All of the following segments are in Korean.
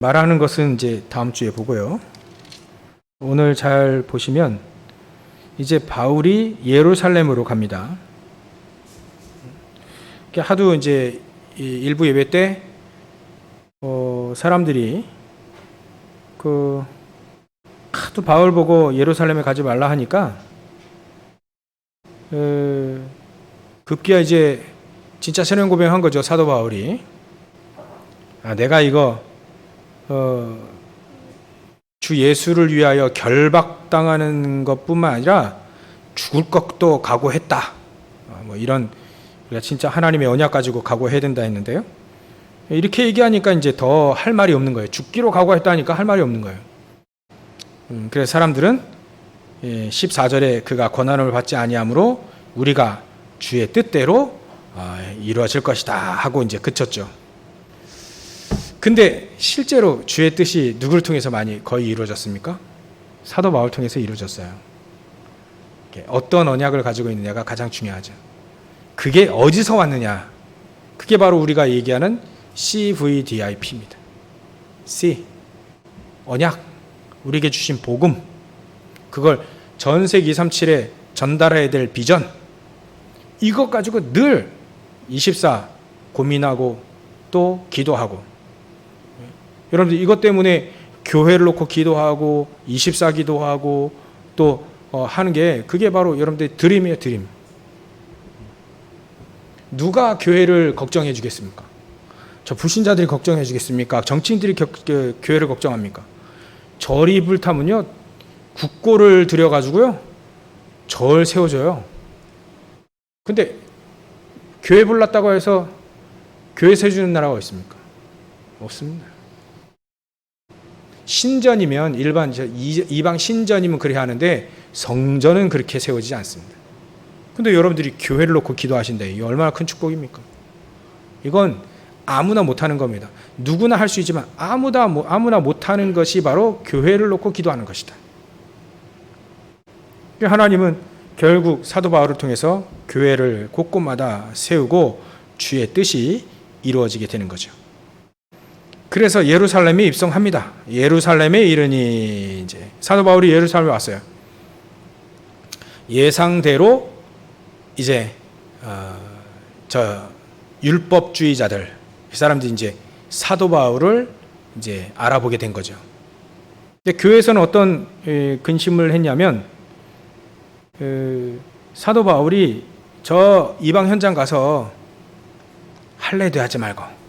말하는 것은 이제 다음 주에 보고요. 오늘 잘 보시면 이제 바울이 예루살렘으로 갑니다. 하도 이제 일부 예배 때 사람들이 하도 바울 보고 예루살렘에 가지 말라 하니까 급기야 이제 진짜 신앙 고백한 거죠. 사도 바울이 내가 이거 주 예수를 위하여 결박당하는 것뿐만 아니라 죽을 것도 각오했다. 뭐 이런 우리가 진짜 하나님의 언약 가지고 각오해야 된다 했는데요. 이렇게 얘기하니까 이제 더 할 말이 없는 거예요. 죽기로 각오했다니까 할 말이 없는 거예요. 그래서 사람들은 14절에 그가 권한을 받지 아니하므로 우리가 주의 뜻대로 이루어질 것이다 하고 이제 그쳤죠. 근데 실제로 주의 뜻이 누구를 통해서 거의 이루어졌습니까? 사도 바울 통해서 이루어졌어요. 어떤 언약을 가지고 있느냐가 가장 중요하죠. 그게 어디서 왔느냐? 그게 바로 우리가 얘기하는 CVDIP입니다. C, 언약, 우리에게 주신 복음, 그걸 전세 237에 전달해야 될 비전, 이것 가지고 늘 24 고민하고 또 기도하고, 여러분들 이것 때문에 교회를 놓고 기도하고 24 기도하고 또 하는 게 그게 바로 여러분들의 드림이에요. 드림. 누가 교회를 걱정해 주겠습니까? 저 불신자들이 걱정해 주겠습니까? 정치인들이 교회를 걱정합니까? 절이 불타면요 국고를 들여가지고요 절 세워줘요. 근데 교회 불났다고 해서 교회 세워주는 나라가 있습니까? 없습니다. 신전이면 일반 이방 신전이면 그렇게 하는데 성전은 그렇게 세워지지 않습니다. 근데 여러분들이 교회를 놓고 기도하신다. 이게 얼마나 큰 축복입니까? 이건 아무나 못하는 겁니다. 누구나 할 수 있지만 아무나 못하는 것이 바로 교회를 놓고 기도하는 것이다. 하나님은 결국 사도 바울을 통해서 교회를 곳곳마다 세우고 주의 뜻이 이루어지게 되는 거죠. 그래서 예루살렘에 입성합니다. 예루살렘에 이르니 이제 사도 바울이 예루살렘에 왔어요. 예상대로 이제 저 율법주의자들 그 사람들이 이제 사도 바울을 이제 알아보게 된 거죠. 근데 교회에서는 어떤 근심을 했냐면 사도 바울이 저 이방 현장 가서 할례도 하지 말고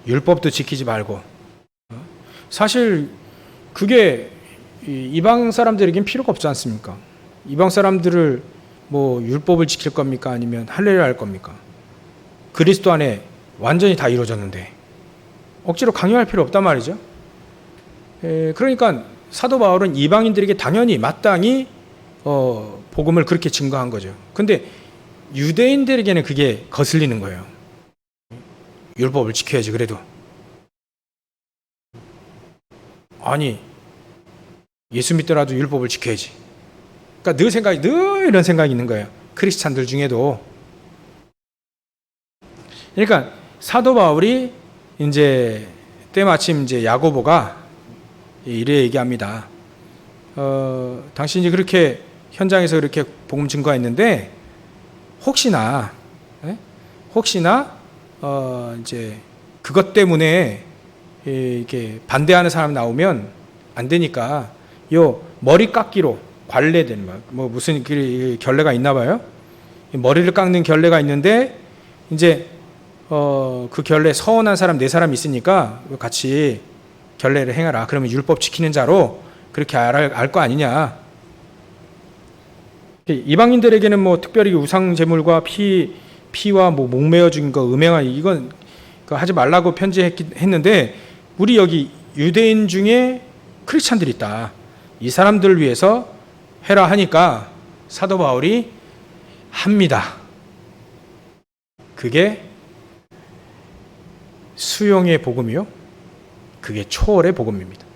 율법도 지키지 말고, 사실 그게 이방 사람들에겐 필요가 없지 않습니까? 이방 사람들을 뭐 율법을 지킬 겁니까? 아니면 할례를 할 겁니까? 그리스도 안에 완전히 다 이루어졌는데 억지로 강요할 필요 없단 말이죠. 그러니까 사도 바울은 이방인들에게 당연히 마땅히 복음을 그렇게 증거한 거죠. 근데 유대인들에게는 그게 거슬리는 거예요. 율법을 지켜야지. 그래도 아니 예수 믿더라도 율법을 지켜야지. 그러니까 늘 이런 생각이 있는 거예요. 크리스찬들 중에도. 그러니까 사도 바울이 이제 때마침 이제 야고보가 이래 얘기합니다. 당신이 그렇게 현장에서 그렇게 복음 증거했는데 혹시나 이제 그것 때문에 이렇게 반대하는 사람 나오면 안 되니까 요 머리 깎기로 관례된 뭐 무슨 결례가 있나 봐요. 머리를 깎는 결례가 있는데 이제 그 결례 서운한 사람 4사람 있으니까 같이 결례를 행하라. 그러면 율법 지키는 자로 그렇게 알 거 아니냐. 이방인들에게는 뭐 특별히 우상 제물과 피와 뭐 목매어 죽인 거 음행한 이건 하지 말라고 편지했는데 우리 여기 유대인 중에 크리스찬들이 있다. 이 사람들을 위해서 해라 하니까 사도 바울이 합니다. 그게 수용의 복음이요. 그게 초월의 복음입니다.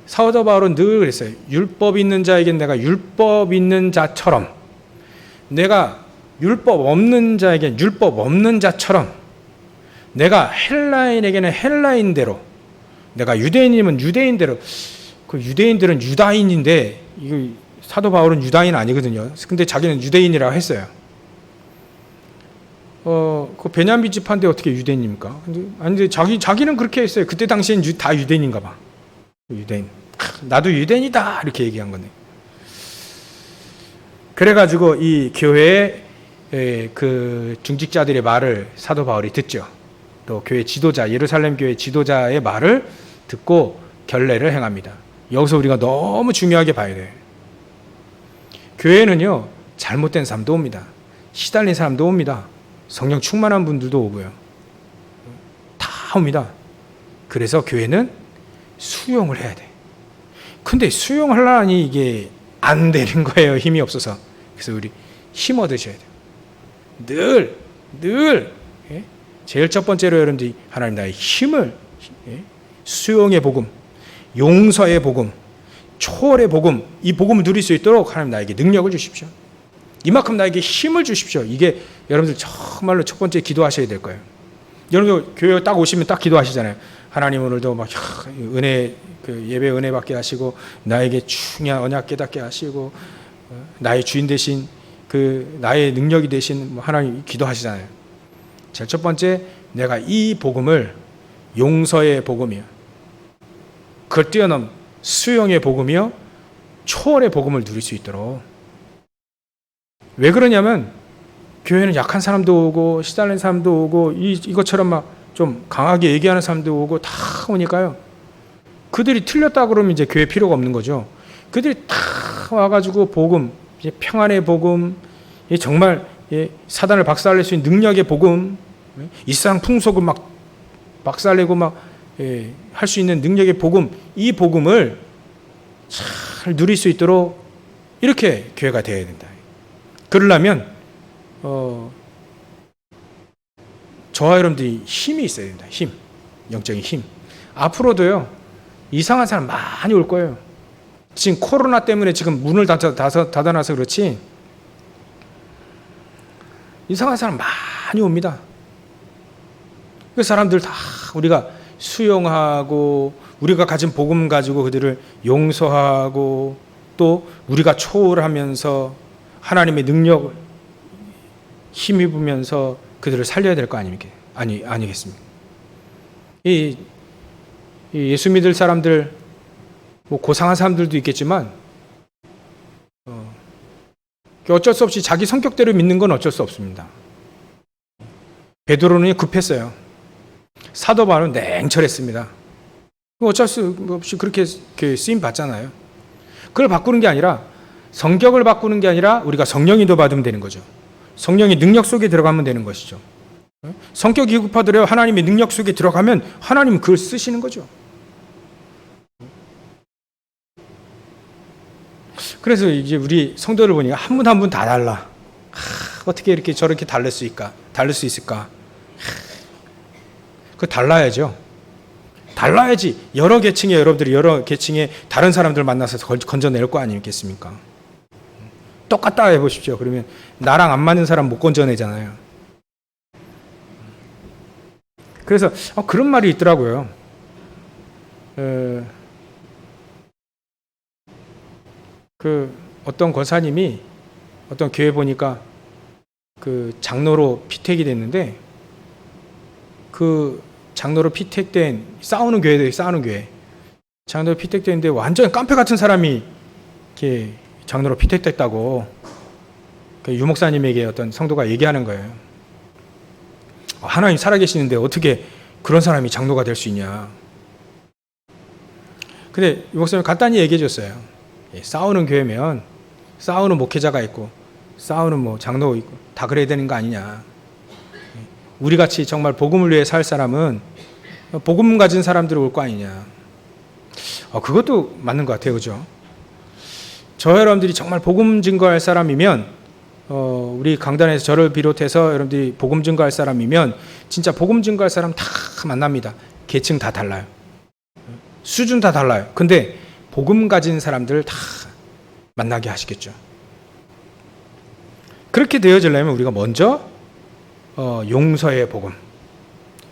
사도 바울은 늘 그랬어요. 율법 있는 자에겐 내가 율법 있는 자처럼, 내가 율법 없는 자에겐 율법 없는 자처럼 내가 헬라인에게는 헬라인대로, 내가 유대인이면 유대인대로. 그 유대인들은 유다인인데 이거 사도 바울은 유다인 아니거든요. 근데 자기는 유대인이라고 했어요. 그 베냐민 지파인데 어떻게 유대인입니까? 근데 자기는 그렇게 했어요. 그때 당시엔 다 유대인인가 봐. 유대인. 나도 유대인이다 이렇게 얘기한 건데. 그래가지고 이 교회의 그 중직자들의 말을 사도 바울이 듣죠. 또 교회 지도자, 예루살렘 교회 지도자의 말을 듣고 결례를 행합니다. 여기서 우리가 너무 중요하게 봐야 돼요. 교회는요, 잘못된 사람도 옵니다. 시달린 사람도 옵니다. 성령 충만한 분들도 오고요. 다 옵니다. 그래서 교회는 수용을 해야 돼. 근데 수용하려니 이게 안 되는 거예요. 힘이 없어서. 그래서 우리 힘 얻으셔야 돼요. 늘 제일 첫 번째로 여러분들이 하나님 나의 힘을, 수용의 복음, 용서의 복음, 초월의 복음, 이 복음을 누릴 수 있도록 하나님 나에게 능력을 주십시오. 이만큼 나에게 힘을 주십시오. 이게 여러분들 정말로 첫 번째 기도하셔야 될 거예요. 여러분들 교회 딱 오시면 딱 기도하시잖아요. 하나님 오늘도 막 은혜, 예배 은혜 받게 하시고 나에게 중요한 언약 깨닫게 하시고 나의 주인 되신 나의 능력이 되신 하나님 기도하시잖아요. 제일 첫 번째, 내가 이 복음을 용서의 복음이요, 그걸 뛰어넘 수용의 복음이요, 초월의 복음을 누릴 수 있도록. 왜 그러냐면 교회는 약한 사람도 오고 시달린 사람도 오고 이것처럼 막 좀 강하게 얘기하는 사람도 오고 다 오니까요. 그들이 틀렸다 그러면 이제 교회 필요가 없는 거죠. 그들이 다 와가지고 복음, 평안의 복음, 정말 사단을 박살낼 수 있는 능력의 복음, 이 세상 풍속을 막 박살내고 막 할 수 있는 능력의 복음, 이 복음을 잘 누릴 수 있도록 이렇게 교회가 되어야 된다. 그러려면 저와 여러분들이 힘이 있어야 된다. 힘, 영적인 힘. 앞으로도요, 이상한 사람 많이 올 거예요. 지금 코로나 때문에 지금 문을 닫아놔서 그렇지 이상한 사람 많이 옵니다. 그 사람들 다 우리가 수용하고 우리가 가진 복음 가지고 그들을 용서하고 또 우리가 초월하면서 하나님의 능력을 힘입으면서 그들을 살려야 될 거 아니겠습니까? 이 예수 믿을 사람들, 뭐 고상한 사람들도 있겠지만 어쩔 수 없이 자기 성격대로 믿는 건 어쩔 수 없습니다. 베드로는 급했어요. 사도 바울은 냉철했습니다. 어쩔 수 없이 그렇게 쓰임 받잖아요. 그걸 바꾸는 게 아니라, 성격을 바꾸는 게 아니라 우리가 성령이 더 받으면 되는 거죠. 성령의 능력 속에 들어가면 되는 것이죠. 성격이 급하더라도 하나님의 능력 속에 들어가면 하나님은 그걸 쓰시는 거죠. 그래서 이제 우리 성도를 보니까 한 분 한 분 다 달라. 어떻게 이렇게 저렇게 다를 수 있을까? 그 달라야죠. 달라야지 여러 계층의 여러분들이 여러 계층의 다른 사람들 만나서 건져낼 거 아니겠습니까? 똑같다 해보십시오. 그러면 나랑 안 맞는 사람 못 건져내잖아요. 그래서 그런 말이 있더라고요. 어떤 권사님이 어떤 교회 보니까 장로로 피택이 됐는데, 장로로 피택된 싸우는 교회 장로로 피택됐는데 완전 깡패 같은 사람이 이렇게 장로로 피택됐다고 유목사님에게 어떤 성도가 얘기하는 거예요. 하나님 살아계시는데 어떻게 그런 사람이 장로가 될 수 있냐. 근데 유목사님 간단히 얘기해 줬어요. 싸우는 교회면 싸우는 목회자가 있고 싸우는 뭐 장로 있고 다 그래야 되는 거 아니냐. 우리같이 정말 복음을 위해 살 사람은 복음 가진 사람들이 올 거 아니냐. 그것도 맞는 것 같아요. 그죠? 저 여러분들이 정말 복음 증거할 사람이면, 우리 강단에서 저를 비롯해서 여러분들이 복음 증거할 사람이면 진짜 복음 증거할 사람 다 만납니다. 계층 다 달라요. 수준 다 달라요. 근데 복음 가진 사람들 다 만나게 하시겠죠. 그렇게 되어지려면 우리가 먼저 용서의 복음,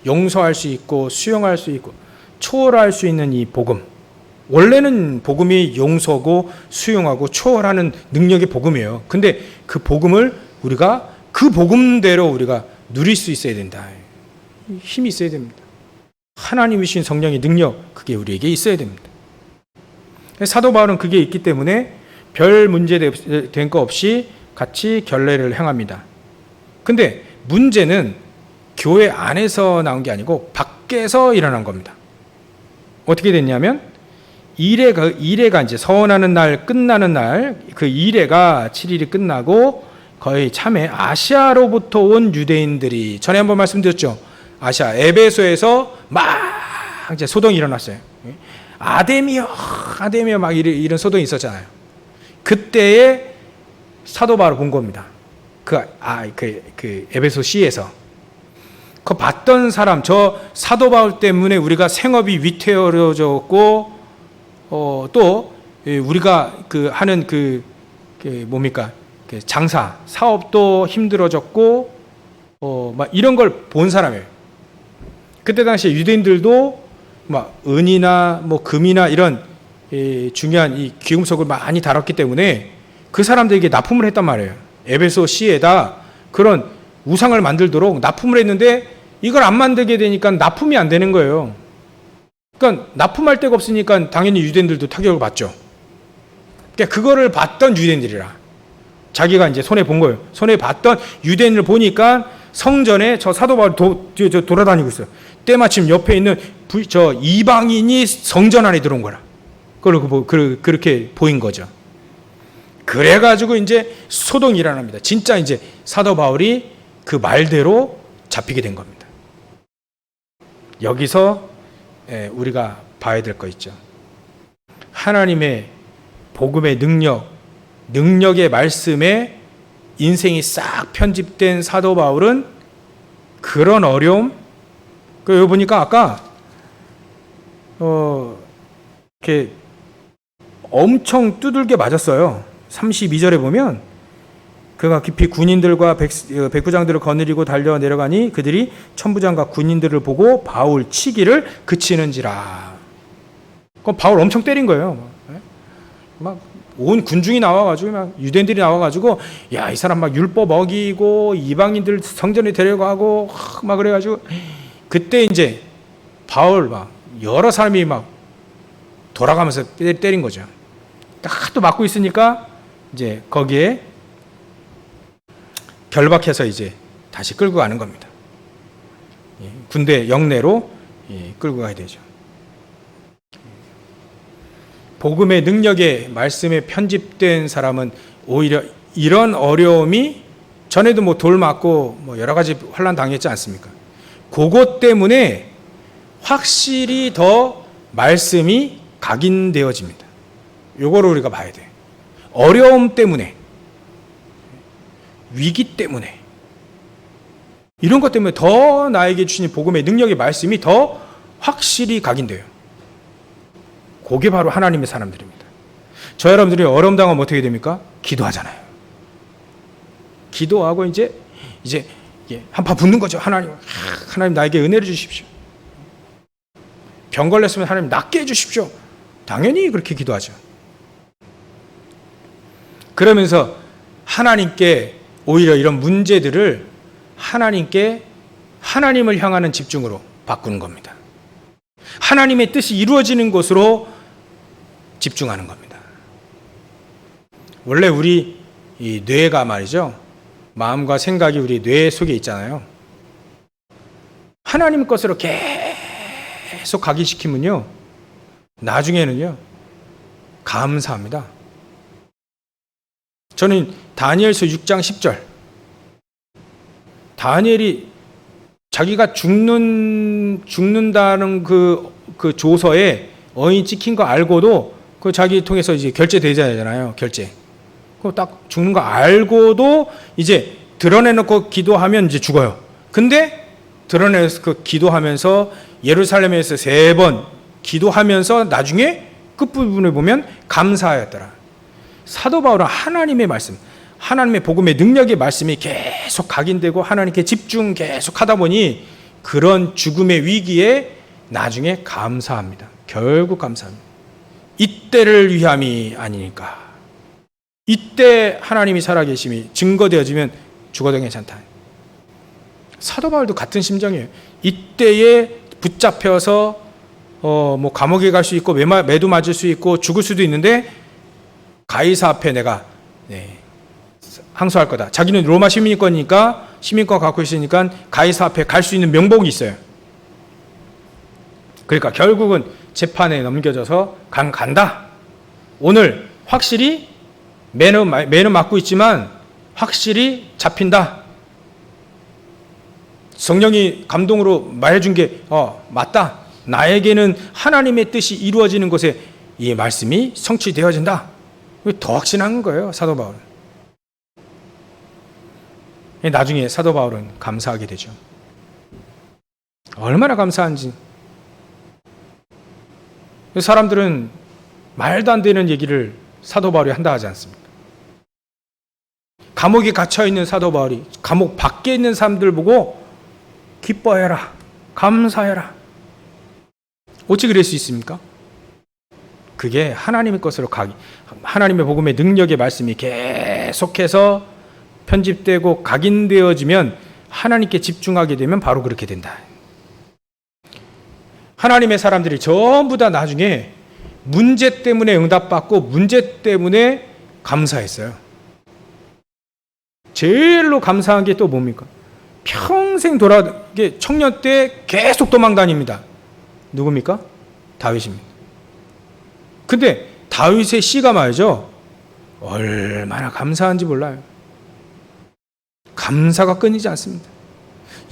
용서할 수 있고 수용할 수 있고 초월할 수 있는 이 복음. 원래는 복음이 용서고 수용하고 초월하는 능력의 복음이에요. 근데 그 복음을 우리가 그 복음대로 우리가 누릴 수 있어야 된다. 힘이 있어야 됩니다. 하나님이신 성령의 능력, 그게 우리에게 있어야 됩니다. 사도 바울은 그게 있기 때문에 별 문제 된 거 없이 같이 결례를 행합니다. 근데 문제는 교회 안에서 나온 게 아니고 밖에서 일어난 겁니다. 어떻게 됐냐면 이래가 이제 서원하는 날 끝나는 날 그 이래가 7일이 끝나고 거의 참에 아시아로부터 온 유대인들이 전에 한번 말씀드렸죠. 아시아 에베소에서 막 이제 소동이 일어났어요. 아데미어 막 이런 소동이 있었잖아요. 그때에 사도 바울을 본 겁니다. 그 에베소 시에서 그 봤던 사람, 저 사도 바울 때문에 우리가 생업이 위태로워졌고 또 우리가 그 하는 뭡니까? 장사, 사업도 힘들어졌고 막 이런 걸 본 사람이에요. 그때 당시에 유대인들도 막 은이나 뭐 금이나 이런 중요한 이 귀금속을 많이 다뤘기 때문에 그 사람들에게 납품을 했단 말이에요. 에베소 시에다 그런 우상을 만들도록 납품을 했는데 이걸 안 만들게 되니까 납품이 안 되는 거예요. 그러니까 납품할 데가 없으니까 당연히 유대인들도 타격을 받죠. 그러니까 그거를 봤던 유대인들이라 자기가 이제 손해 본 거예요. 손해 봤던 유대인을 보니까 성전에 저 사도 바울이 돌아다니고 있어요. 때마침 옆에 있는 저 이방인이 성전 안에 들어온 거라. 그렇게 보인 거죠. 그래가지고 이제 소동이 일어납니다. 진짜 이제 사도 바울이 그 말대로 잡히게 된 겁니다. 여기서 우리가 봐야 될 거 있죠. 하나님의 복음의 능력의 말씀에 인생이 싹 편집된 사도 바울은 그런 어려움, 여기 보니까 아까 이렇게 엄청 두들겨 맞았어요. 32절에 보면 그가 깊이 군인들과 백부장들을 거느리고 달려 내려가니 그들이 천부장과 군인들을 보고 바울 치기를 그치는지라. 그럼 바울 엄청 때린 거예요. 막 온 군중이 나와가지고 막 유대인들이 나와가지고 야, 이 사람 막 율법 어기고 이방인들 성전에 데려가고 막 그래가지고 그때 이제 바울 막 여러 사람이 막 돌아가면서 때린 거죠. 딱 또 맞고 있으니까 이제 거기에 결박해서 이제 다시 끌고 가는 겁니다. 군대 영내로 끌고 가야 되죠. 복음의 능력의 말씀에 편집된 사람은 오히려 이런 어려움이 전에도 뭐 돌 맞고 뭐 여러 가지 환난 당했지 않습니까? 그것 때문에 확실히 더 말씀이 각인되어집니다. 요거를 우리가 봐야 돼요. 어려움 때문에, 위기 때문에, 이런 것 때문에 더 나에게 주신 복음의 능력의 말씀이 더 확실히 각인돼요. 그게 바로 하나님의 사람들입니다. 저 여러분들이 어려움 당하면 어떻게 됩니까? 기도하잖아요. 기도하고 이제 한파 붙는 거죠. 하나님 나에게 은혜를 주십시오. 병 걸렸으면 하나님 낫게 해주십시오. 당연히 그렇게 기도하죠. 그러면서 하나님께 오히려 이런 문제들을 하나님을 향하는 집중으로 바꾸는 겁니다. 하나님의 뜻이 이루어지는 곳으로 집중하는 겁니다. 원래 우리 이 뇌가 말이죠. 마음과 생각이 우리 뇌 속에 있잖아요. 하나님 것으로 계속 각인시키면요. 나중에는요. 감사합니다. 저는 다니엘서 6장 10절. 다니엘이 자기가 죽는다는 그 조서에 어인 찍힌 거 알고도 그 자기 통해서 이제 결제되잖아요. 결제. 그 딱 죽는 거 알고도 이제 드러내놓고 기도하면 이제 죽어요. 근데 드러내서 그 기도하면서 예루살렘에서 3번 기도하면서 나중에 끝부분에 보면 감사하였더라. 사도 바울은 하나님의 말씀, 하나님의 복음의 능력의 말씀이 계속 각인되고 하나님께 집중 계속 하다 보니 그런 죽음의 위기에 나중에 감사합니다. 결국 감사합니다. 이때를 위함이 아니니까. 이때 하나님이 살아계심이 증거되어지면 죽어도 괜찮다. 사도 바울도 같은 심정이에요. 이때에 붙잡혀서 뭐 감옥에 갈 수 있고 매도 맞을 수 있고 죽을 수도 있는데 가이사 앞에 내가 항소할 거다. 자기는 로마 시민권이니까 시민권 갖고 있으니까 가이사 앞에 갈 수 있는 명복이 있어요. 그러니까 결국은 재판에 넘겨져서 간다. 오늘 확실히 매는 맞고 있지만 확실히 잡힌다. 성령이 감동으로 말해준 게 맞다. 나에게는 하나님의 뜻이 이루어지는 곳에 이 말씀이 성취되어진다. 더 확신한 거예요, 사도 바울은. 나중에 사도 바울은 감사하게 되죠. 얼마나 감사한지. 사람들은 말도 안 되는 얘기를 사도 바울이 한다 하지 않습니까? 감옥에 갇혀있는 사도 바울이 감옥 밖에 있는 사람들 보고 기뻐해라, 감사해라. 어찌 그럴 수 있습니까? 그게 하나님의 것으로 하나님의 복음의 능력의 말씀이 계속해서 편집되고 각인되어지면 하나님께 집중하게 되면 바로 그렇게 된다. 하나님의 사람들이 전부 다 나중에 문제 때문에 응답받고 문제 때문에 감사했어요. 제일로 감사한 게 또 뭡니까? 평생 청년 때 계속 도망 다닙니다. 누굽니까? 다윗입니다. 근데 다윗의 씨가 말이죠. 얼마나 감사한지 몰라요. 감사가 끊이지 않습니다.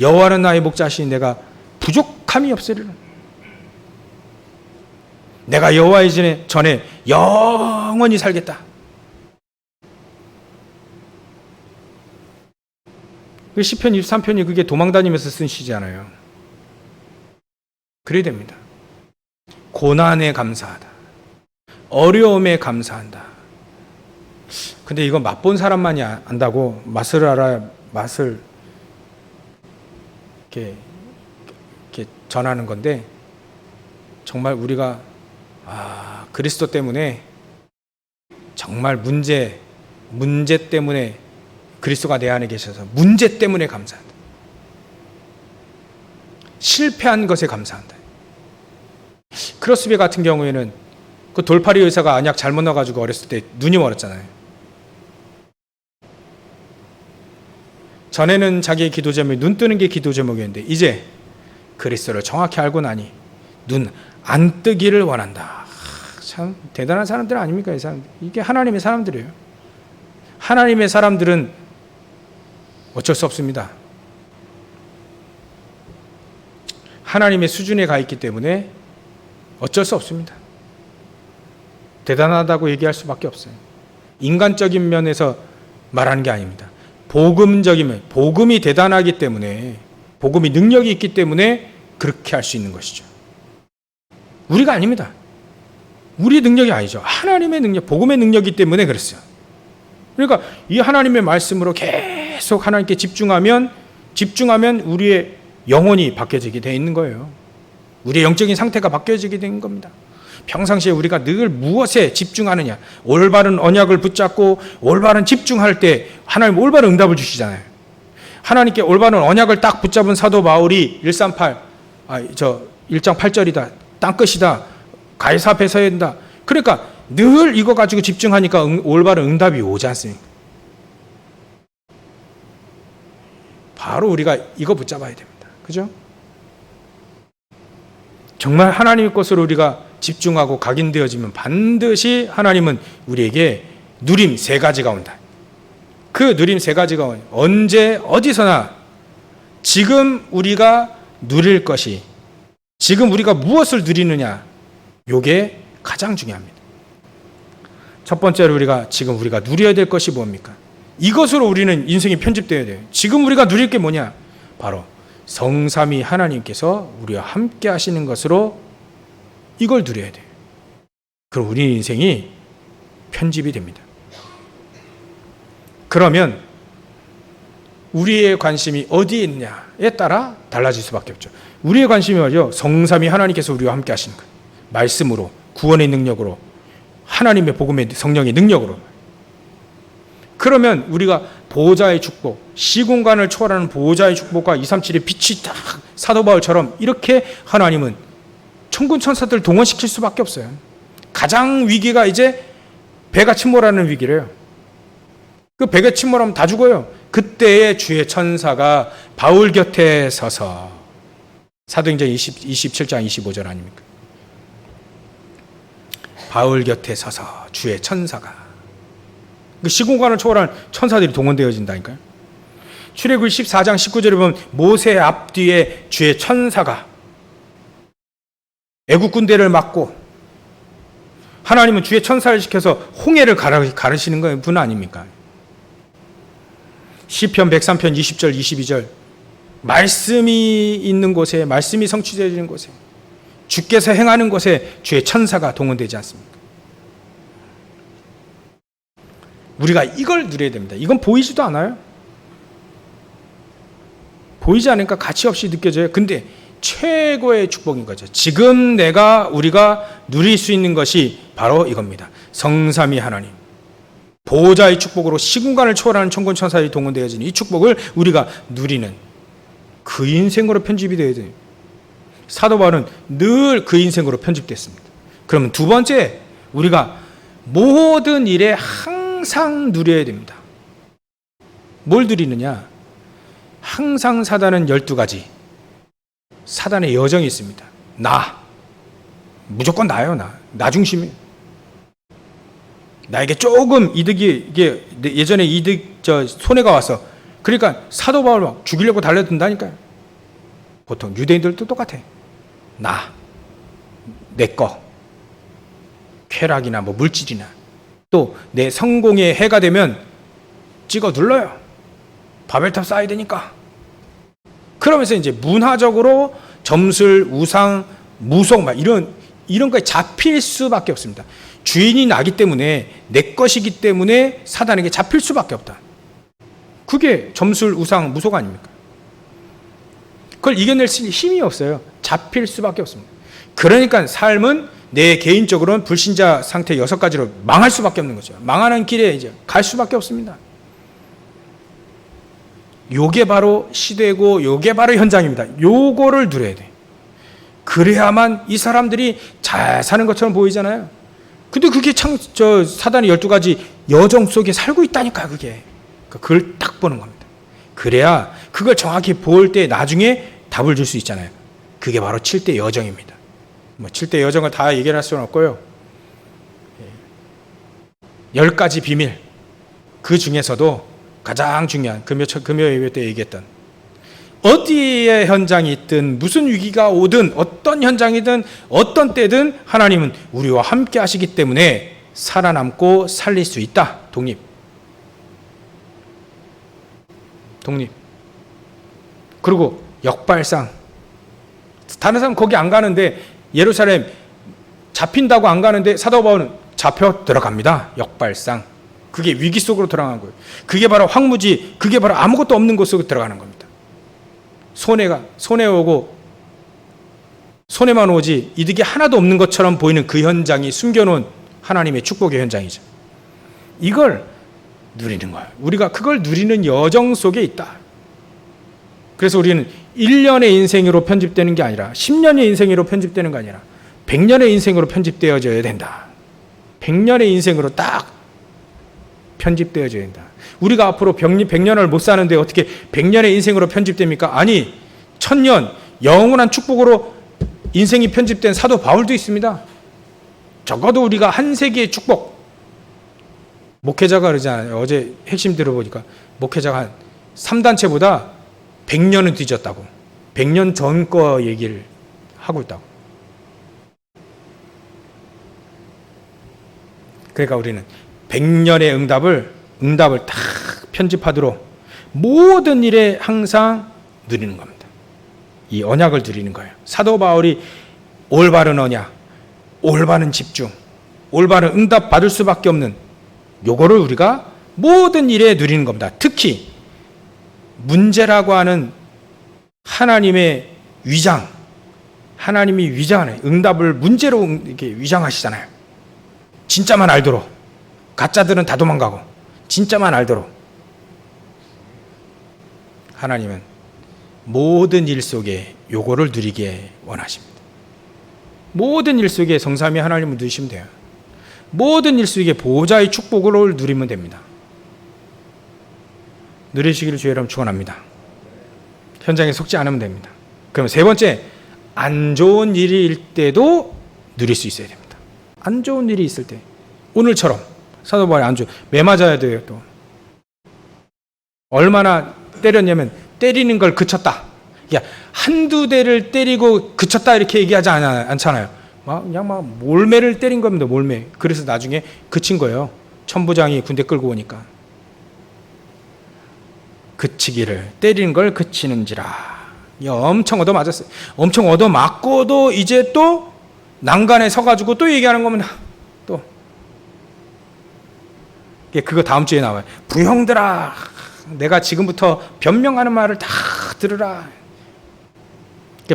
여호와는 나의 목자시니 내가 부족함이 없으리라. 내가 여호와의 전에 영원히 살겠다. 시편 23편이 그게 도망다니면서 쓴 시잖아요. 그래야 됩니다. 고난에 감사하다. 어려움에 감사한다. 근데 이거 맛본 사람만이 안다고 맛을 알아야 맛을 이렇게 전하는 건데 정말 우리가 그리스도 때문에 정말 문제 때문에 그리스도가 내 안에 계셔서 문제 때문에 감사한다. 실패한 것에 감사한다. 크로스비 같은 경우에는 그 돌팔이 의사가 안약 잘못 넣어가지고 어렸을 때 눈이 멀었잖아요. 전에는 자기의 기도 제목이 눈 뜨는 게 기도 제목이었는데 이제 그리스도를 정확히 알고 나니 눈 안 뜨기를 원한다. 참 대단한 사람들 아닙니까? 이 사람들. 이게 하나님의 사람들이에요. 하나님의 사람들은 어쩔 수 없습니다. 하나님의 수준에 가 있기 때문에 어쩔 수 없습니다. 대단하다고 얘기할 수밖에 없어요. 인간적인 면에서 말하는 게 아닙니다. 복음적인 면, 복음이 대단하기 때문에, 복음이 능력이 있기 때문에 그렇게 할 수 있는 것이죠. 우리가 아닙니다. 우리 능력이 아니죠. 하나님의 능력, 복음의 능력이기 때문에 그랬어요. 그러니까 이 하나님의 말씀으로 계속 하나님께 집중하면 우리의 영혼이 바뀌어지게 되어 있는 거예요. 우리의 영적인 상태가 바뀌어지게 된 겁니다. 평상시에 우리가 늘 무엇에 집중하느냐, 올바른 언약을 붙잡고 올바른 집중할 때 하나님 올바른 응답을 주시잖아요. 하나님께 올바른 언약을 딱 붙잡은 사도 바울이 1장 8절이다. 땅끝이다. 가이사 앞에 서야 된다. 그러니까 늘 이거 가지고 집중하니까 올바른 응답이 오지 않습니까? 바로 우리가 이거 붙잡아야 됩니다. 그죠? 정말 하나님의 것으로 우리가 집중하고 각인되어지면 반드시 하나님은 우리에게 누림 3가지가 온다. 그 누림 3가지가 언제 어디서나 지금 우리가 누릴 것이, 지금 우리가 무엇을 누리느냐, 요게 가장 중요합니다. 첫 번째로 지금 우리가 누려야 될 것이 뭡니까? 이것으로 우리는 인생이 편집되어야 돼요. 지금 우리가 누릴 게 뭐냐? 바로 성삼위 하나님께서 우리와 함께 하시는 것으로 이걸 누려야 돼요. 그럼 우리 인생이 편집이 됩니다. 그러면 우리의 관심이 어디에 있느냐에 따라 달라질 수밖에 없죠. 우리의 관심이 뭐죠? 성삼위 하나님께서 우리와 함께 하시는 것. 말씀으로, 구원의 능력으로, 하나님의 복음의 성령의 능력으로. 그러면 우리가 보호자의 축복, 시공간을 초월하는 보호자의 축복과 237의 빛이 딱 사도 바울처럼 이렇게 하나님은 천군 천사들 동원시킬 수밖에 없어요. 가장 위기가 이제 배가 침몰하는 위기래요. 그 배가 침몰하면 다 죽어요. 그때에 주의 천사가 바울 곁에 서서, 사도행전 27장 25절 아닙니까? 바울 곁에 서서 주의 천사가, 그 시공간을 초월한 천사들이 동원되어진다니까요. 출애굽기 14장 19절에 보면 모세 앞뒤에 주의 천사가 애국 군대를 막고, 하나님은 주의 천사를 시켜서 홍해를 가르시는 분 아닙니까? 시편 103편 20절 22절, 말씀이 있는 곳에, 말씀이 성취되어지는 곳에, 주께서 행하는 곳에 주의 천사가 동원되지 않습니까? 우리가 이걸 누려야 됩니다. 이건 보이지도 않아요. 보이지 않으니까 가치 없이 느껴져요. 근데 최고의 축복인 거죠. 지금 우리가 누릴 수 있는 것이 바로 이겁니다. 성삼위 하나님, 보호자의 축복으로 시공간을 초월하는 천군 천사들이 동원되어진 이 축복을 우리가 누리는 그 인생으로 편집이 되어야 돼요. 사도 바울은 늘 그 인생으로 편집됐습니다. 그러면 두 번째, 우리가 모든 일에 항상 누려야 됩니다. 뭘 누리느냐? 항상 사단은 12가지 사단의 여정이 있습니다. 무조건 나예요. 나 중심이에요. 나에게 조금 이득이, 이게 예전에 손해가 와서, 그러니까 사도 바울 막 죽이려고 달려든다니까요. 보통 유대인들도 똑같아. 내 거, 쾌락이나 뭐 물질이나, 또 내 성공에 해가 되면 찍어 눌러요. 바벨탑 쌓아야 되니까. 그러면서 이제 문화적으로 점술, 우상, 무속 막 이런 거에 잡힐 수밖에 없습니다. 주인이 나기 때문에, 내 것이기 때문에 사단에게 잡힐 수밖에 없다. 그게 점술, 우상, 무속 아닙니까? 그걸 이겨낼 힘이 없어요. 잡힐 수밖에 없습니다. 그러니까 삶은 내 개인적으로는 불신자 상태 6가지로 망할 수밖에 없는 거죠. 망하는 길에 이제 갈 수밖에 없습니다. 요게 바로 시대고, 요게 바로 현장입니다. 요거를 누려야 돼. 그래야만 이 사람들이 잘 사는 것처럼 보이잖아요. 근데 그게 사단의 12가지 여정 속에 살고 있다니까요, 그게. 그걸 딱 보는 겁니다. 그래야 그걸 정확히 볼 때 나중에 답을 줄 수 있잖아요. 그게 바로 7대 여정입니다. 7대 여정을 다 얘기할 수는 없고요. 10가지 비밀, 그 중에서도 가장 중요한, 금요 예배 때 얘기했던, 어디에 현장이 있든 무슨 위기가 오든 어떤 현장이든 어떤 때든 하나님은 우리와 함께 하시기 때문에 살아남고 살릴 수 있다. 독립. 그리고 역발상. 다른 사람 거기 안 가는데, 예루살렘 잡힌다고 안 가는데 사도 바울은 잡혀 들어갑니다. 역발상. 그게 위기 속으로 들어간 거예요. 그게 바로 황무지, 그게 바로 아무것도 없는 곳 속으로 들어가는 겁니다. 손해 오고 손해만 오지 이득이 하나도 없는 것처럼 보이는 그 현장이 숨겨놓은 하나님의 축복의 현장이죠. 이걸 누리는 거예요. 우리가 그걸 누리는 여정 속에 있다. 그래서 우리는 1년의 인생으로 편집되는 게 아니라 10년의 인생으로 편집되는 게 아니라 100년의 인생으로 편집되어져야 된다. 100년의 인생으로 딱 편집되어져야 된다. 우리가 앞으로 100년을 못 사는데 어떻게 100년의 인생으로 편집됩니까? 아니, 1000년 영원한 축복으로 인생이 편집된 사도 바울도 있습니다. 적어도 우리가 한 세기의 축복. 목회자가 그러잖아요. 어제 핵심 들어보니까 목회자가 한 3단체보다 100년은 뒤졌다고. 100년 전 거 얘기를 하고 있다고. 그러니까 우리는 100년의 응답을 딱 편집하도록 모든 일에 항상 누리는 겁니다. 이 언약을 누리는 거예요. 사도 바울이 올바른 언약, 올바른 집중, 올바른 응답 받을 수밖에 없는 요거를 우리가 모든 일에 누리는 겁니다. 특히 문제라고 하는 하나님의 위장, 하나님이 위장하는 응답을 문제로 이렇게 위장하시잖아요. 진짜만 알도록. 가짜들은 다 도망가고 진짜만 알도록. 하나님은 모든 일 속에 요거를 누리게 원하십니다. 모든 일 속에 성삼위 하나님을 누리시면 돼요. 모든 일 속에 보호자의 축복을 누리면 됩니다. 누리시기를 주의 이름 축원합니다. 현장에 속지 않으면 됩니다. 그럼 세 번째, 안 좋은 일일 때도 누릴 수 있어야 됩니다. 안 좋은 일이 있을 때, 오늘처럼 사도 바울이 안 좋은, 매 맞아야 돼요. 또 얼마나 때렸냐면 때리는 걸 그쳤다. 한두 대를 때리고 그쳤다 이렇게 얘기하지 않잖아요. 그냥 몰매를 때린 겁니다. 몰매. 그래서 나중에 그친 거예요. 천부장이 군대 끌고 오니까. 그치기를, 때리는 걸 그치는지라. 엄청 얻어맞았어요. 엄청 얻어맞고도 이제 또 난간에 서가지고 또 얘기하는 겁니다. 또 그거 다음 주에 나와요. 부형들아, 내가 지금부터 변명하는 말을 다 들으라.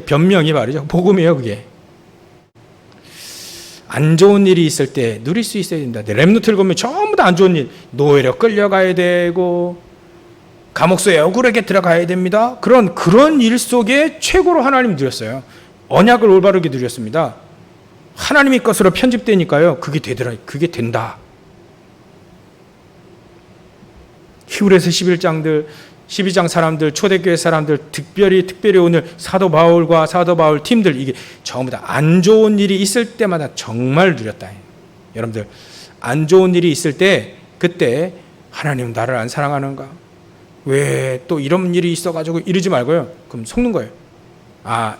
변명이 말이죠. 복음이에요, 그게. 안 좋은 일이 있을 때 누릴 수 있어야 된다. 렘노트를 보면 전부 다 안 좋은 일. 노예로 끌려가야 되고, 감옥소에 억울하게 들어가야 됩니다. 그런 일 속에 최고로 하나님 누렸어요. 언약을 올바르게 누렸습니다. 하나님의 것으로 편집되니까요. 그게 되더라. 그게 된다. 히브리서 12장 사람들, 초대교회 사람들, 특별히 오늘 사도 바울 팀들, 이게 전부 다 안 좋은 일이 있을 때마다 정말 누렸다. 여러분들, 안 좋은 일이 있을 때, 그때 하나님 나를 안 사랑하는가? 왜 또 이런 일이 있어가지고 이러지 말고요. 그럼 속는 거예요.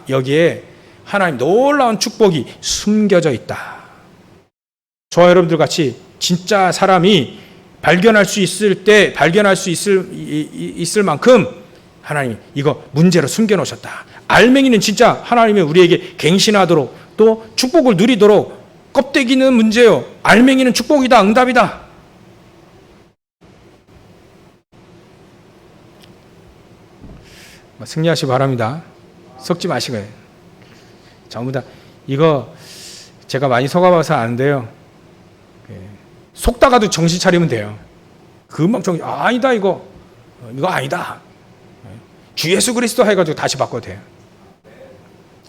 여기에 하나님 놀라운 축복이 숨겨져 있다. 저와 여러분들 같이 진짜 사람이 발견할 수 있을 만큼 하나님 이거 문제로 숨겨놓으셨다. 알맹이는 진짜 하나님이 우리에게 갱신하도록 또 축복을 누리도록, 껍데기는 문제요, 알맹이는 축복이다, 응답이다. 승리하시기 바랍니다. 속지 마시고요. 전부 다 이거 제가 많이 속아봐서 아는데요. 속다가도 정신 차리면 돼요. 금방 아니다, 이거 아니다. 주 예수 그리스도 해가지고 다시 바꿔도 돼요.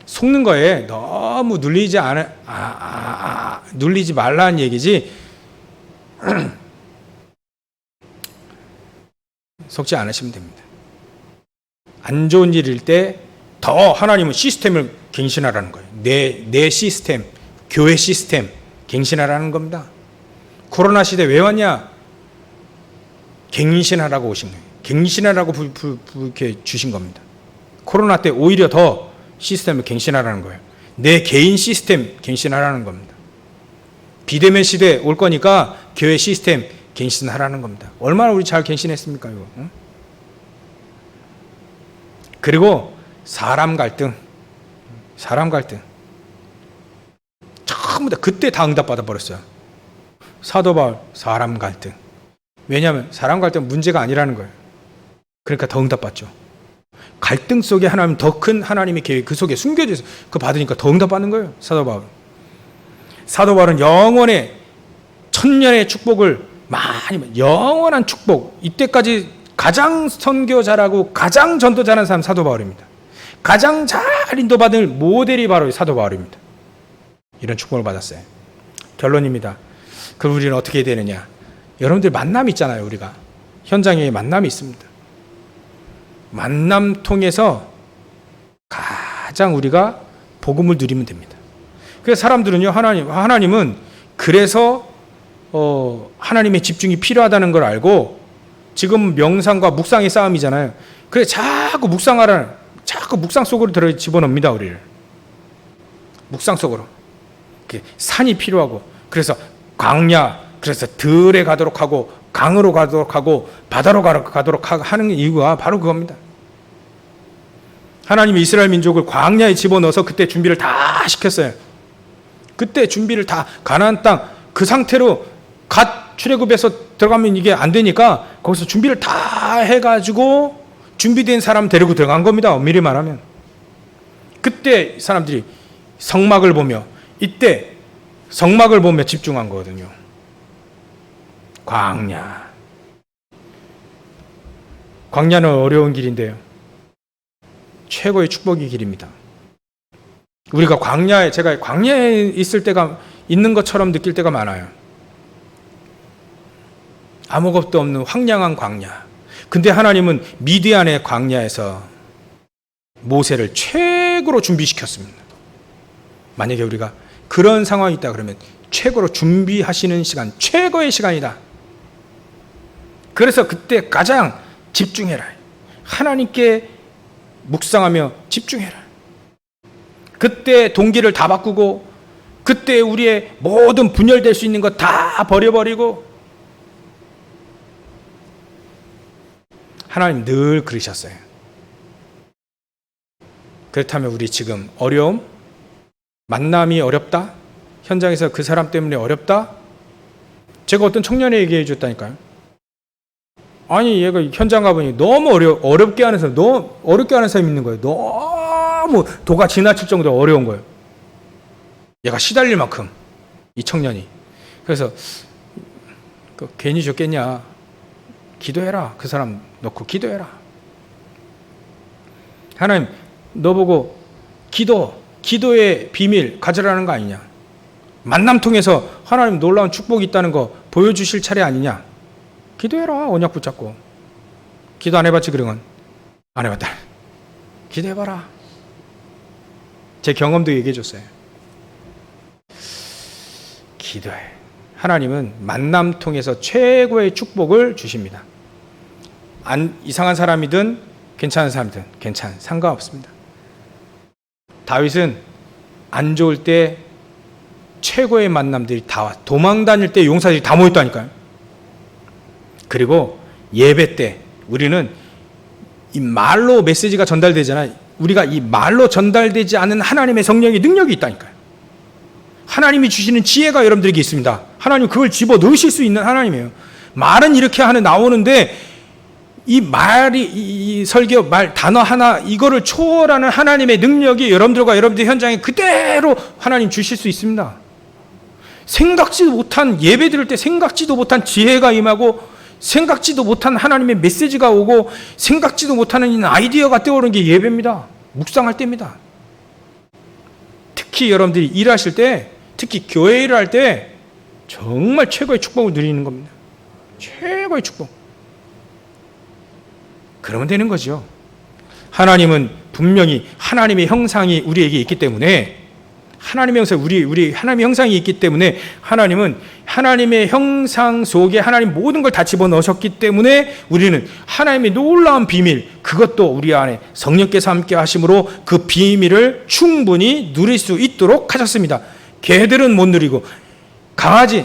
속는 거에 너무 눌리지 말라는 얘기지. 속지 않으시면 됩니다. 안 좋은 일일 때 더 하나님은 시스템을 갱신하라는 거예요. 내 시스템, 교회 시스템 갱신하라는 겁니다. 코로나 시대 왜 왔냐? 갱신하라고 오신 거예요. 갱신하라고 이렇게 주신 겁니다. 코로나 때 오히려 더 시스템을 갱신하라는 거예요. 내 개인 시스템 갱신하라는 겁니다. 비대면 시대 올 거니까 교회 시스템 갱신하라는 겁니다. 얼마나 우리 잘 갱신했습니까, 이거? 응? 그리고 사람 갈등. 전부 다 그때 다 응답받아 버렸어요. 사도 바울, 사람 갈등. 왜냐하면 사람 갈등 문제가 아니라는 거예요. 그러니까 더 응답받죠. 갈등 속에 하나님, 더 큰 하나님의 계획 그 속에 숨겨져 있어요. 그거 받으니까 더 응답받는 거예요. 사도 바울은 영원의 천년의 축복을 영원한 축복, 이때까지 가장 선교자라고 가장 전도자라는 사람 사도 바울입니다. 가장 잘 인도받을 모델이 바로 사도 바울입니다. 이런 축복을 받았어요. 결론입니다. 그럼 우리는 어떻게 해야 되느냐? 여러분들 만남 있잖아요. 우리가 현장에 만남이 있습니다. 만남 통해서 가장 우리가 복음을 누리면 됩니다. 그래서 사람들은요, 하나님은 그래서 하나님의 집중이 필요하다는 걸 알고, 지금 명상과 묵상의 싸움이잖아요. 그래서 자꾸 묵상 속으로 집어넣습니다, 우리를. 묵상 속으로. 산이 필요하고, 그래서 광야, 그래서 들에 가도록 하고, 강으로 가도록 하고, 바다로 가도록 하는 이유가 바로 그겁니다. 하나님이 이스라엘 민족을 광야에 집어넣어서 그때 준비를 다 시켰어요. 그때 준비를 다, 가나안 땅 그 상태로 갓 출애굽해서 들어가면 이게 안 되니까 거기서 준비를 다 해가지고 준비된 사람 데리고 들어간 겁니다. 엄밀히 말하면. 그때 사람들이 성막을 보며, 이때 성막을 보며 집중한 거거든요. 광야. 광야는 어려운 길인데요, 최고의 축복의 길입니다. 우리가 제가 광야에 있을 때가 있는 것처럼 느낄 때가 많아요. 아무것도 없는 황량한 광야. 근데 하나님은 미디안의 광야에서 모세를 최고로 준비시켰습니다. 만약에 우리가 그런 상황이 있다 그러면 최고로 준비하시는 시간, 최고의 시간이다. 그래서 그때 가장 집중해라. 하나님께 묵상하며 집중해라. 그때 동기를 다 바꾸고, 그때 우리의 모든 분열될 수 있는 것 다 버려버리고. 하나님 늘 그러셨어요. 그렇다면 우리 지금 어려움, 만남이 어렵다, 현장에서 그 사람 때문에 어렵다. 제가 어떤 청년에 얘기해 줬다니까요. 아니, 얘가 현장 가보니 너무 어렵게 하는 사람, 너무 어렵게 하는 사람이 있는 거예요. 너무 도가 지나칠 정도로 어려운 거예요. 얘가 시달릴 만큼, 이 청년이. 그래서 괜히 줬겠냐, 기도해라. 그 사람 놓고 기도해라. 하나님 너 보고 기도의 비밀 가져라는 거 아니냐. 만남 통해서 하나님 놀라운 축복이 있다는 거 보여주실 차례 아니냐. 기도해라. 언약 붙잡고. 기도 안 해봤지? 그러면 안 해봤다. 기도해봐라. 제 경험도 얘기해 줬어요. 기도해. 하나님은 만남 통해서 최고의 축복을 주십니다. 이상한 사람이든 괜찮은 사람이든 상관없습니다. 다윗은 안 좋을 때 최고의 만남들이 다 와. 도망 다닐 때 용사들이 다 모였다니까요. 그리고 예배 때 우리는 이 말로 메시지가 전달되잖아요. 우리가 이 말로 전달되지 않은 하나님의 성령의 능력이 있다니까요. 하나님이 주시는 지혜가 여러분들에게 있습니다. 하나님 그걸 집어 넣으실 수 있는 하나님이에요. 말은 이렇게 나오는데 이 말이, 이 설교 말 단어 하나 이거를 초월하는 하나님의 능력이 여러분들 현장에 그대로 하나님 주실 수 있습니다. 생각지도 못한 예배 드릴 때 생각지도 못한 지혜가 임하고, 생각지도 못한 하나님의 메시지가 오고, 생각지도 못하는 아이디어가 떠오르는 게 예배입니다. 묵상할 때입니다. 특히 여러분들이 일하실 때, 특히 교회 일을 할 때 정말 최고의 축복을 누리는 겁니다. 최고의 축복. 그러면 되는 거죠. 하나님은 분명히 하나님의 형상이 우리에게 있기 때문에, 하나님의 형상, 우리 하나님의 형상이 있기 때문에, 하나님은 하나님의 형상 속에 하나님 모든 걸 다 집어넣으셨기 때문에 우리는 하나님의 놀라운 비밀, 그것도 우리 안에 성령께서 함께 하심으로 그 비밀을 충분히 누릴 수 있도록 하셨습니다. 개들은 못 누리고, 강아지,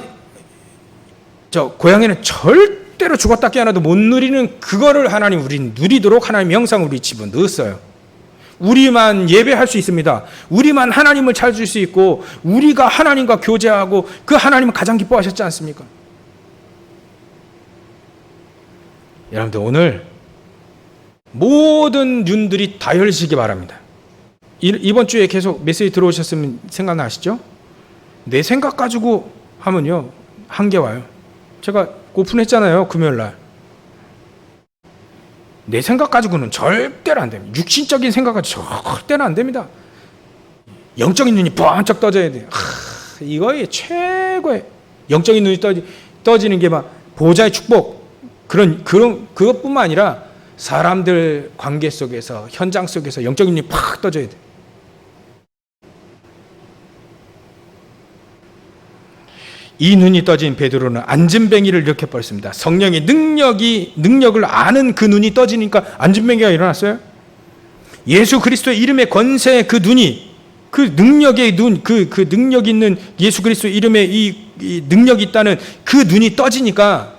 고양이는 절대로 죽었다 깨어나도 못 누리는 그거를 하나님 우리는 누리도록 하나님의 형상을 우리 집어넣었어요. 우리만 예배할 수 있습니다. 우리만 하나님을 찾을 수 있고, 우리가 하나님과 교제하고 그 하나님은 가장 기뻐하셨지 않습니까? 여러분들 오늘 모든 눈들이 다 열리시기 바랍니다. 이번 주에 계속 메시지 들어오셨으면 생각나시죠? 내 생각 가지고 하면요 한계 와요. 제가 오픈했잖아요, 금요일날. 내 생각 가지고는 절대로 안 됩니다. 육신적인 생각 가지고 절대로 안 됩니다. 영적인 눈이 번쩍 떠져야 돼요. 이거의 최고의 영적인 눈이 떠지는 게 막 보호자의 축복, 그것뿐만 아니라 사람들 관계 속에서, 현장 속에서 영적인 눈이 팍 떠져야 돼요. 이 눈이 떠진 베드로는 안진뱅이를 일으켜버렸습니다. 성령의 능력을 아는 그 눈이 떠지니까 안진뱅이가 일어났어요. 예수 그리스도의 이름의 권세의 그 눈이, 그 능력의 눈, 그 능력 있는 예수 그리스도 이름에 이 능력이 있다는 그 눈이 떠지니까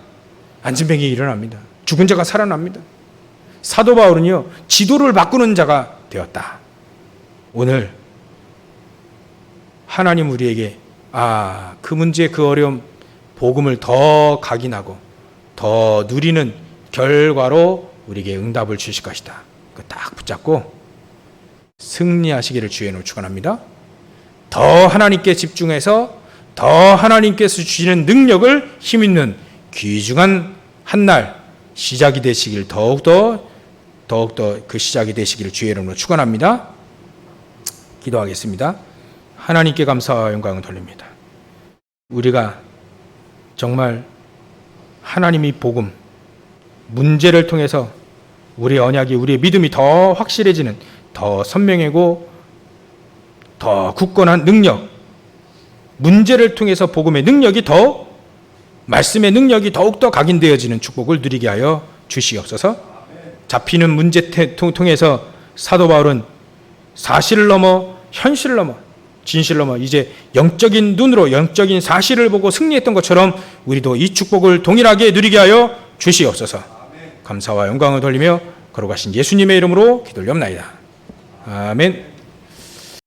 안진뱅이 일어납니다. 죽은 자가 살아납니다. 사도 바울은요, 지도를 바꾸는 자가 되었다. 오늘 하나님 우리에게 그 문제, 그 어려움, 복음을 더 각인하고 더 누리는 결과로 우리에게 응답을 주실 것이다. 그 딱 붙잡고 승리하시기를 주의 이름으로 축원합니다. 더 하나님께 집중해서 더 하나님께서 주시는 능력을 힘있는 귀중한 한날 시작이 되시길 더욱더 그 시작이 되시기를 주의 이름으로 축원합니다. 기도하겠습니다. 하나님께 감사와 영광을 돌립니다. 우리가 정말 하나님이 복음, 문제를 통해서 우리의 언약이, 우리의 믿음이 더 확실해지는, 더 선명하고 더 굳건한 능력, 문제를 통해서 복음의 능력이 더, 말씀의 능력이 더욱더 각인되어지는 축복을 누리게 하여 주시옵소서. 잡히는 문제 통해서 사도 바울은 사실을 넘어 현실을 넘어 진실을 넘어 이제 영적인 눈으로 영적인 사실을 보고 승리했던 것처럼 우리도 이 축복을 동일하게 누리게 하여 주시옵소서. 감사와 영광을 돌리며 걸어가신 예수님의 이름으로 기도를 옵나이다. 아멘.